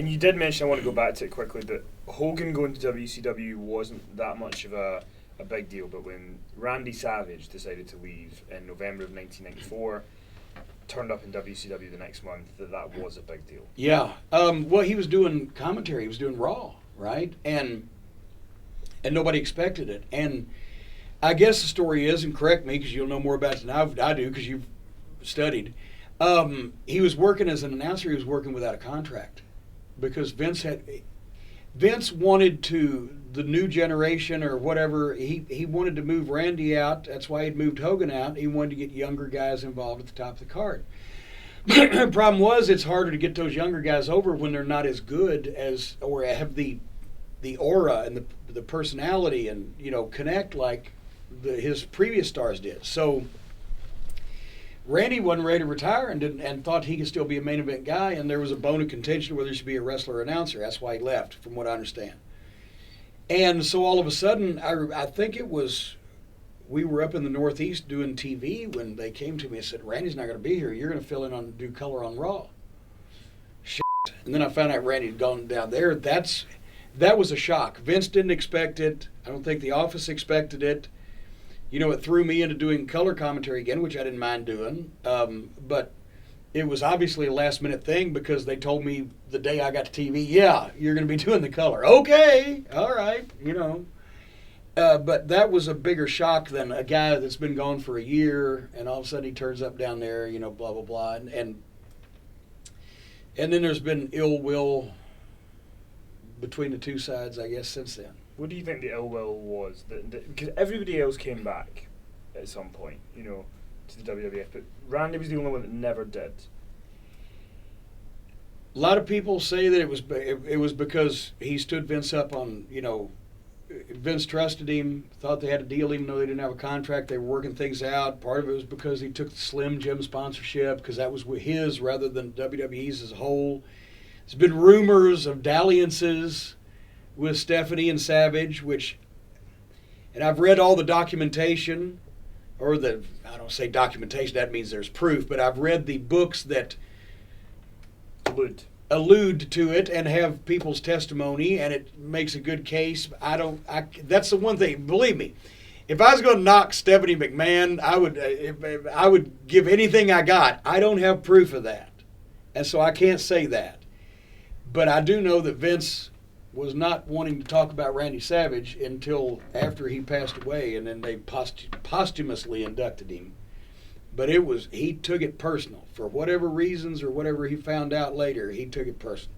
And you did mention, I want to go back to it quickly, that Hogan going to WCW wasn't that much of a big deal, but when Randy Savage decided to leave in November of 1994, turned up in WCW the next month, that was a big deal. Yeah. Well, he was doing commentary. He was doing Raw, right? And nobody expected it. And I guess the story is, and correct me because you'll know more about it than I do because you've studied, he was working as an announcer. He was working without a contract because Vince wanted to, the new generation or whatever, he wanted to move Randy out. That's why he'd moved Hogan out. He wanted to get younger guys involved at the top of the card. The problem was it's harder to get those younger guys over when they're not as good as, or have the aura and the personality and, connect like his previous stars did. So Randy wasn't ready to retire and thought he could still be a main event guy, and there was a bone of contention whether he should be a wrestler or announcer. That's why he left, from what I understand. And so all of a sudden, I think it was, we were up in the Northeast doing TV when they came to me and said, Randy's not going to be here. You're going to fill in do color on Raw. Shit. And then I found out Randy had gone down there. That was a shock. Vince didn't expect it. I don't think the office expected it. It threw me into doing color commentary again, which I didn't mind doing. But it was obviously a last-minute thing because they told me the day I got to TV, yeah, you're going to be doing the color. Okay, all right, But that was a bigger shock than a guy that's been gone for a year, and all of a sudden he turns up down there, blah, blah, blah. And then there's been ill will between the two sides, I guess, since then. What do you think the ill will was? Because everybody else came back at some point, to the WWF, but Randy was the only one that never did. A lot of people say that it was because he stood Vince up on, Vince trusted him, thought they had a deal even though they didn't have a contract. They were working things out. Part of it was because he took the Slim Jim sponsorship because that was his rather than WWE's as a whole. There's been rumors of dalliances with Stephanie and Savage, and I've read all the documentation, I don't say documentation, that means there's proof, but I've read the books that allude to it and have people's testimony, and it makes a good case. That's the one thing, believe me, if I was going to knock Stephanie McMahon, I would give anything I got. I don't have proof of that, and so I can't say that. But I do know that Vince was not wanting to talk about Randy Savage until after he passed away, and then they posthumously inducted him. But he took it personal. For whatever reasons or whatever he found out later, he took it personal.